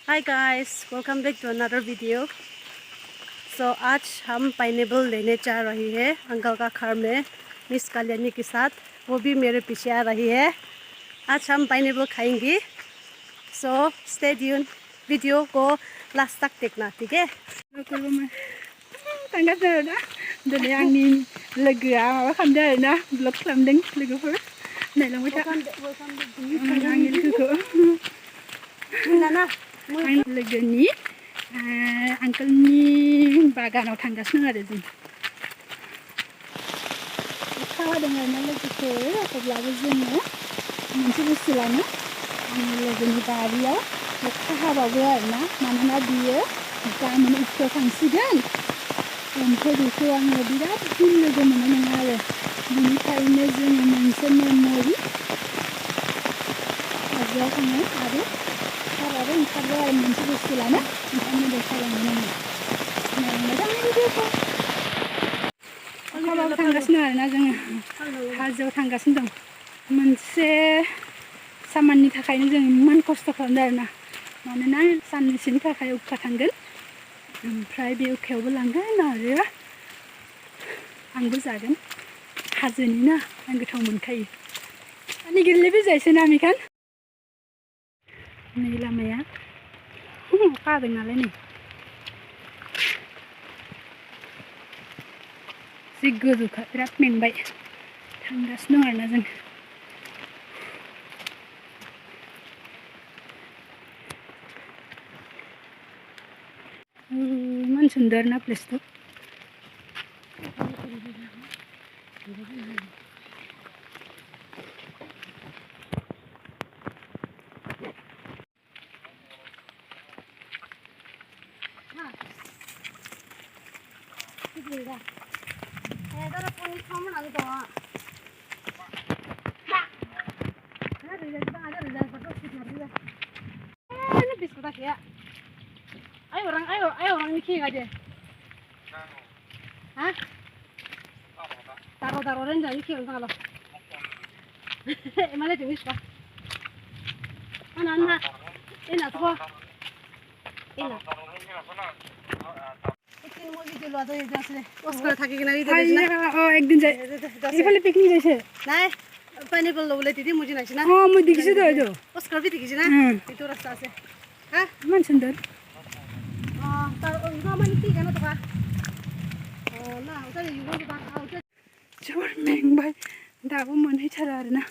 हाय guys, welcome back to another video. आज हम पाइनएप्पल लेने जा रही है अंकल का घर में मिस कल्याणी के साथ। वो भी मेरे पीछे आ रही है। आज हम पाइनएप्पल खाएंगे। स्टे ट्यून, वीडियो को लास्ट तक देखना, ठीक है? दिनै आंनि लोगोआ माबा खालामदों आरोना ब्लग खालामदों लोगोफोर नायलांबाय था आंनि लोगोखौ आंनि लोगोनि आंकोलनि बागानाव थांगासिनो आरो जों अखा हादों आरोना लोगोफोर अब्लाबो जोङो मोनसे बुस्थु लानो आंनि लोगोनि बारियाव अखा हाबाबो आरोना मानोना बियो गाबोन उफिसाव थांसिगोन ओमफ्राय बेखौ आङो बिराद दिन लोगो मोननाय नङा आरो बिनिखायनो जोङो मोनसे मेम'रि हाजोआव थाङो आरो साराबो ओंखारबाय आरो मोनसे बुस्थु लानो ओंखायनो देखायलांनो नाङा नायलांबाय आंनि भिडिअखौ अखाबाबो थांगासिनो आरोना जोङो हाजोआव थांगासिनो दं मोनसे सामाननि थाखायनो जों इमान खस्थ' खालामदों आरोना मानोना साननैसोनि थाखाय अखा थांगोन ओमफ्राय बे अखायावबो लांगोन आरो आंबो जागोन हाजोनि ना आं गोथाव मोनखायो माने गोरलैबो जायसै ना मिखान नै लामाया अखा हादों नालाय नै जि गोजौखा बिराद मेंबाय थांगासिनो दं आरोना जों इमान सुन्दर ना प्लेसखौ Ayo orang ini aja. Hah? Taruh orang jadi kiri kalau. Emang ada jenis apa? Mana? Ini apa? Ini. Ikan mau video lo ada yang jelas. Oscar thaki kena video jelas. Oh, एक दिन जाए. इफाले picnic जाए. नहीं. Pineapple लोले थी मुझे नहीं ना. हाँ मुझे दिखी तो है जो. Oscar भी दिखी ना. itu रास्ता से. हाँ? Man सुंदर. जोबोर मेंबाय दाबो मोनहैथारा आरोना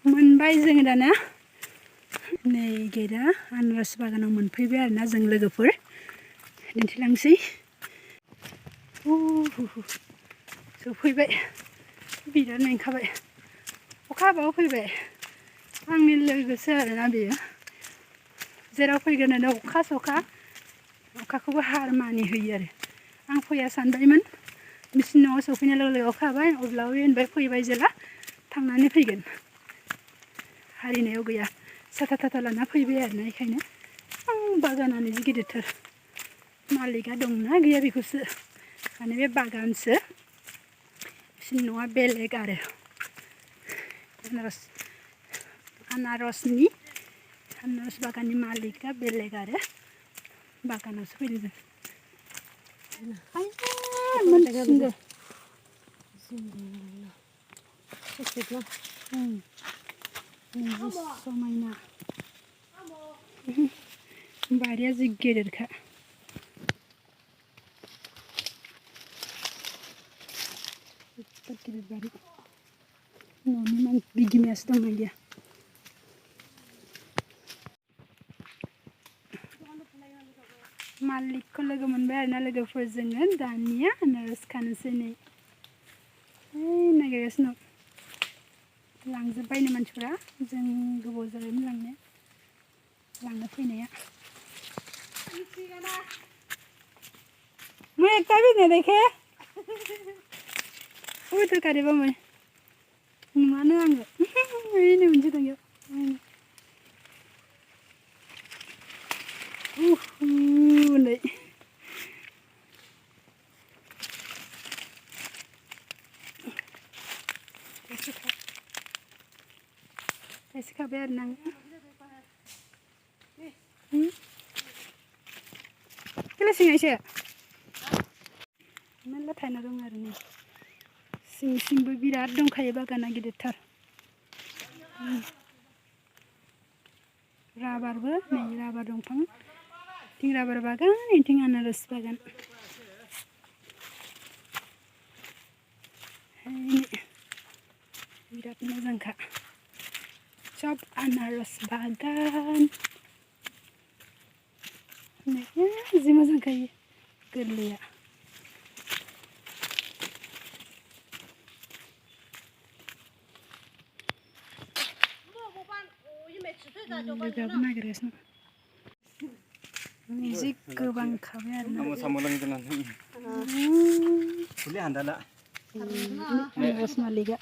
मोनबाय जोङो दाना नै गेटआ आनारस बागानाव मोनफैबाय आरोना जों लोगोफोर दिन्थिलांसै सफैबाय बिराद मेंखाबाय अखा हाबाबो फैबाय आंनि लोगोसो आरोना बेयो जेराव फैगोन होनो अखा सखा अखाखौबो हार मानि होयो आरो आं फैया सानबायमोन बिसिनि न'आव सफैनाय लोगो लोगो अखा हाबाय अब्लाबो होनबाय फैबाय जेला थांनानै फैगोन हारिनायाव गैया साथा थाथा लाना फैबाय आरोना बेखायनो बागानानो जि गिदिरथार मालिकआ दंना गैया बेखौसो माने बे बागानसो बिसिनि न'आ बेलेग आरो आनारस बागाननि मालिकआ बेलेग आरो बागानावसो फैदों जों समायना बारिया जि गेदेरखा गिदिर बारि न'नि बिगोमायासो दंना गैया मालिकखौ लोगो मोनबाय आरोना लोगोफोर जोङो दानिया आनारस खानोसै नै नागिरगासिनो दं लांजोब्बायनो मानसिफोरा जों गोबाव जाबायमोन लांनो फैनाया मैं एक भी नहीं देखे वो तो करेगा मैं मानो आंगो ini मोनसे दं नै थाइसेखाबाय आरो ना बेलासिङा एसे मेरला थायना दं आरो नै सिं सिंबो बिराद दंखायो बागाना गिदिरथार राबारबो नै राबार दंफां इथिं राबार बागान इथिं आनारस बागान बिराद मोजांखा सब आनारस बागान जि मोजांखायो गोरलैया लोगोआबो नागिरगासिनो जि गोबां खाबाय आरो ना आनारस मालिगा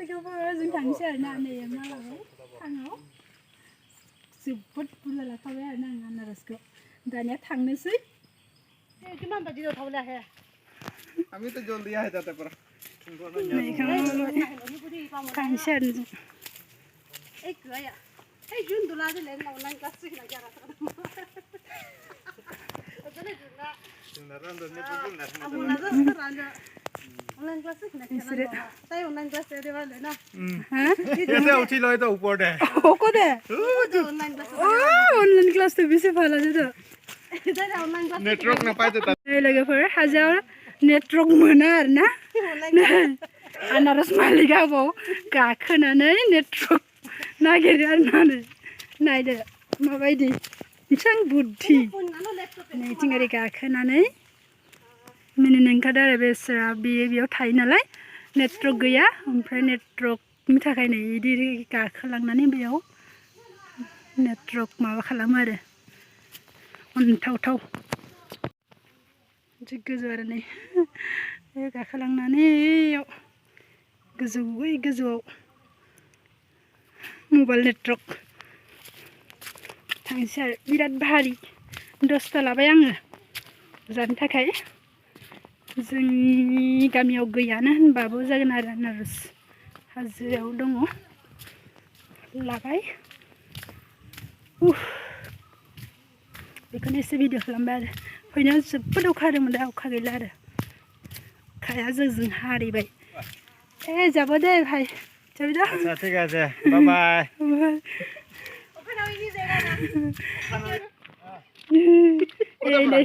लोगोफोर जों थांसै आरो ना नै मालाबा थाङाव जोबोद बुरजा लाखाबाय आरो ना आं आनारसखौ दानिया थांनोसै किमान बाजी उठाव ले आहे আমি তো জলদি আহে যাতে পারা थांसै आरो जों ए गया ए जुन दुला दे ले ना अनलाइन क्लास सिखना जा रहा था अजने जुना नरन दने पुगुल ना अब ना तो राजा ऑनलाइन क्लास सिखना ताई ऑनलाइन क्लास दे वाले ना हां ऐसे उठी लय तो ऊपर दे ओको दे जो ऑनलाइन क्लास ऑनलाइन क्लास तो बेसे फाला दे तो इधर ऑनलाइन क्लास नेटवर्क ना पाए तो लोगोफोर हाजार नेटवर्क मोना आरो ना आनारस मालिगाबाव गाखोनानै नेटवर्क नागिरो आरो ना नायदो माबायदि इसां बुद्धि नैथिं ओरै गाखोनानै मिनिनो ओंखारदों आरो बेसरा बेयाव थायो नालाय नेटवर्क गैया ओमफ्राय नेटवर्कनि थाखाय नै इदि गाखोलांनानै बेयाव नेटवर्क माबा खालामो आरो अनथावथाव जि गोजौ आरो नै गाखोलांनानै इयाव गोजौ बै गोजौआव मबाइल नेटवर्क थांसै आरो बिराद भारी 10ता लाबाय आङो जानो थाखाय जोंनि गामियाव गैयानो होनबाबो जागोन आरो आनारस हाजोआव दङ लाबाय बेखौनो एसे भिडिअ खालामबाय आरो फैनायाव जोबोद अखा हादोंमोन दा अखा गैला आरो अखाया जोंजों हारिबाय जाबो दे भाई जाबो दा अच्छा ठीक है बाय बाय ओके ना इजी जाएगा ना नै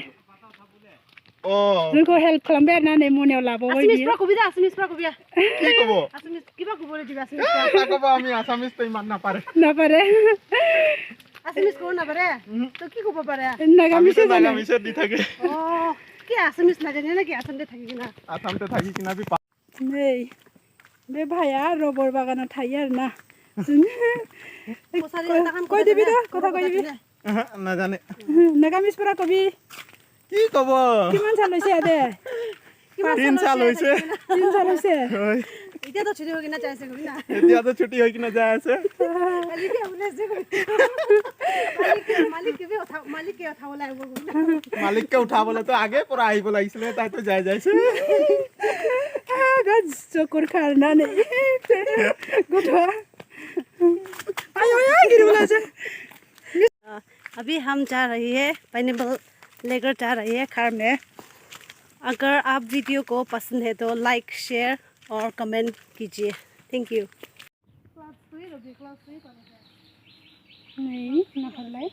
ओ जोंखौ हेल्प खालामबाय आरो ना नै मनायाव लाबावबाय बियो आसामिस फ्रा कबि কি কব आसामिस किबा कबले दिबा आसामिस তা কব আমি আসামিস তো মান না পারে आसामिस को ना पारे तो की कब पारे আমি তো নাগামিসে দি থাকে ओ কি आसामिस ना जाने ना कि आसाम दे थागी ना আসামতে থাকি কিনা বি नै बे भाइया रबर बागानाव थायो आरो ना কৈ দিবি दा কথা কৈ দিবি না জানে নাগামিসफोरा কবি কি কব কিমান সাল হৈছে দে 3 সাল হৈছে 3 সাল হৈছে এতিয়া তো ছুটি হৈ কিনা যাইছে কবি না এতিয়া তো ছুটি হৈ কিনা যাই আছে মালিক আমলে যে মালিক কে উঠাব লাগিব কবি না মালিককে উঠাবলে তো আগে পৰা আহিব লাগিছিলে তাই তো যাই যাইছে गाज चक्कर खारनानै गथ'आ आयो गिरबोला जे अभी हम जा रही है पाइनएप्पल लेकर जा रही है कार में अगर आप वीडियो को पसंद है तो लाइक शेयर और कमेंट कीजिए थैंक यू नै नाहरलाय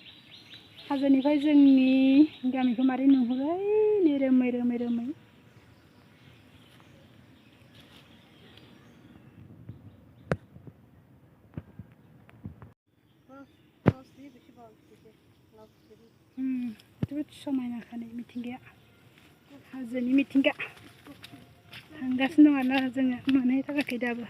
हाजोनिफ्राय जोंनि गामिखौ मारै नुहुरो नै रोमै रोमै रोमै जोबोद समायनाखानै मिथिंगाया हाजोनि मिथिंगा थांगासिनो दं आरोना जोङो मोनहैथाराखै दाबो